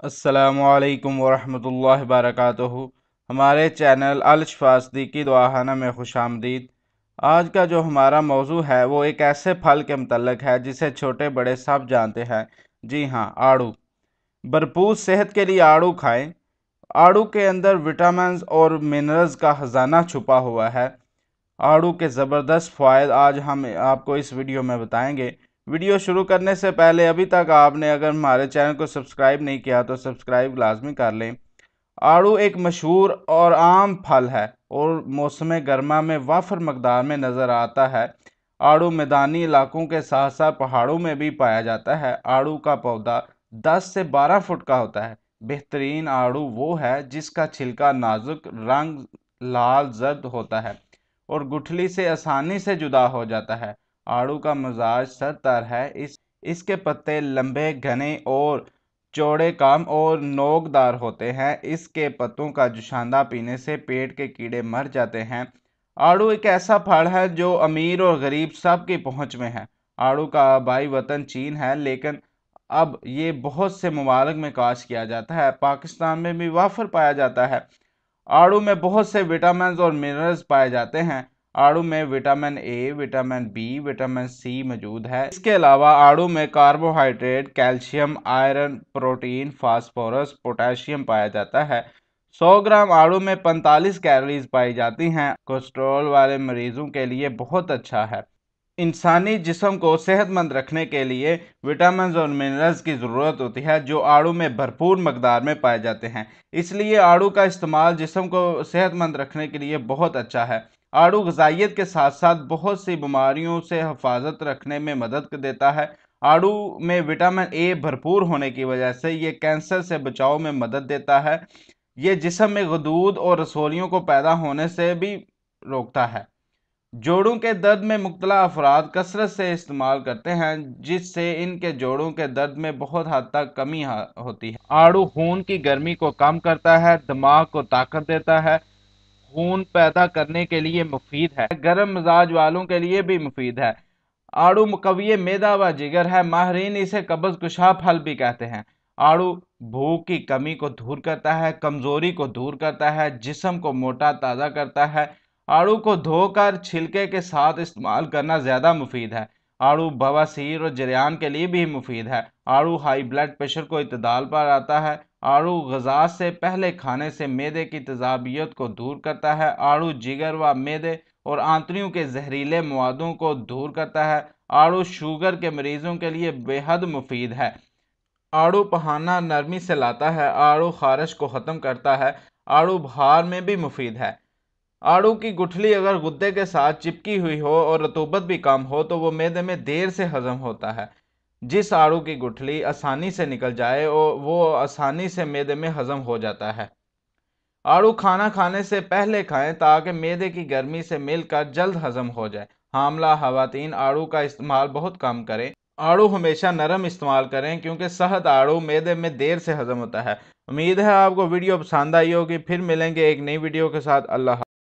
अस्सलामुअलैकुम वरहमतुल्लाहि वबरकातुहू। हमारे चैनल अल शिफा सिद्दीकी दुआखाना में खुशामदीद। आज का जो हमारा मौजू है वो एक ऐसे फल के मुतल्लिक है जिसे छोटे बड़े सब जानते हैं। जी हाँ, आड़ू। भरपूर सेहत के लिए आड़ू खाएं। आड़ू के अंदर विटामिन और मिनरल्स का खजाना छुपा हुआ है। आड़ू के ज़बरदस्त फ़ायदे आज हम आपको इस वीडियो में बताएंगे। वीडियो शुरू करने से पहले अभी तक आपने अगर हमारे चैनल को सब्सक्राइब नहीं किया तो सब्सक्राइब लाजमी कर लें। आड़ू एक मशहूर और आम फल है और मौसम गर्मा में वाफर मकदार में नज़र आता है। आड़ू मैदानी इलाकों के साथ साथ पहाड़ों में भी पाया जाता है। आड़ू का पौधा 10 से 12 फुट का होता है। बेहतरीन आड़ू वो है जिसका छिलका नाजुक रंग लाल जर्द होता है और गुठली से आसानी से जुदा हो जाता है। आड़ू का मिजाज सरतर है। इसके पत्ते लंबे घने और चौड़े काम और नोकदार होते हैं। इसके पत्तों का जुशांदा पीने से पेट के कीड़े मर जाते हैं। आड़ू एक ऐसा फल है जो अमीर और गरीब सब की पहुंच में है। आड़ू का आबाई वतन चीन है, लेकिन अब ये बहुत से ममालिक में काश्त किया जाता है। पाकिस्तान में भी वाफर पाया जाता है। आड़ू में बहुत से विटामिन और मिनरल्स पाए जाते हैं। आड़ू में vitamin A, vitamin B, vitamin C मौजूद है। इसके अलावा आड़ू में carbohydrate, calcium, iron, protein, phosphorus, potassium पाया जाता है। 100 ग्राम आड़ू में 45 कैलोरीज पाई जाती हैं। कोलेस्ट्रॉल वाले मरीजों के लिए बहुत अच्छा है। इंसानी जिस्म को सेहतमंद रखने के लिए विटामिन और मिनरल्स की ज़रूरत होती है जो आड़ू में भरपूर मकदार में पाए जाते हैं। इसलिए आड़ू का इस्तेमाल जिस्म को सेहतमंद रखने के लिए बहुत अच्छा है। आड़ू ग़िज़ाइयत के साथ साथ बहुत सी बीमारियों से हिफाजत रखने में मदद देता है। आड़ू में विटामिन ए भरपूर होने की वजह से ये कैंसर से बचाव में मदद देता है। ये जिस्म में गदूद और रसौलियों को पैदा होने से भी रोकता है। जोड़ों के दर्द में मुब्तला अफराद कसरत से इस्तेमाल करते हैं, जिससे इनके जोड़ों के दर्द में बहुत हद तक कमी होती है। आड़ू खून की गर्मी को कम करता है, दिमाग को ताकत देता है, खून पैदा करने के लिए मुफीद है, गर्म मिजाज वालों के लिए भी मुफीद है। आड़ू मुकव्वी मैदा व जिगर है। माहरीन इसे कब्ज़ कुशा फल भी कहते हैं। आड़ू भूख की कमी को दूर करता है, कमज़ोरी को दूर करता है, जिस्म को मोटा ताज़ा करता है। आड़ू को धोकर छिलके के साथ इस्तेमाल करना ज़्यादा मुफीद है। आड़ू बवासीर और जरियान के लिए भी मुफीद है। आड़ू हाई ब्लड प्रेशर को इत्तदाल पर आता है। आड़ू ग़िज़ा से पहले खाने से मैदे की तेज़ाबियत को दूर करता है। आड़ू जिगर व मैदे और आंतड़ियों के जहरीले मवादों को दूर करता है। आड़ू शुगर के मरीजों के लिए बेहद मुफीद है। आड़ू पहाना नरमी से लाता है। आड़ू खारिश को ख़त्म करता है। आड़ू बुखार में भी मुफीद है। आड़ू की गुठली अगर गुद्दे के साथ चिपकी हुई हो और रतूबत भी कम हो तो वो मैदे में देर से हजम होता है। जिस आड़ू की गुठली आसानी से निकल जाए वो आसानी से मैदे में हजम हो जाता है। आड़ू खाना खाने से पहले खाएं ताकि मैदे की गर्मी से मिलकर जल्द हजम हो जाए। हामला खवातीन आड़ू का इस्तेमाल बहुत कम करें। आड़ू हमेशा नरम इस्तेमाल करें क्योंकि सख्त आड़ू मैदे में देर से हजम होता है। उम्मीद है आपको वीडियो पसंद आई होगी। फिर मिलेंगे एक नई वीडियो के साथ। अल्लाह।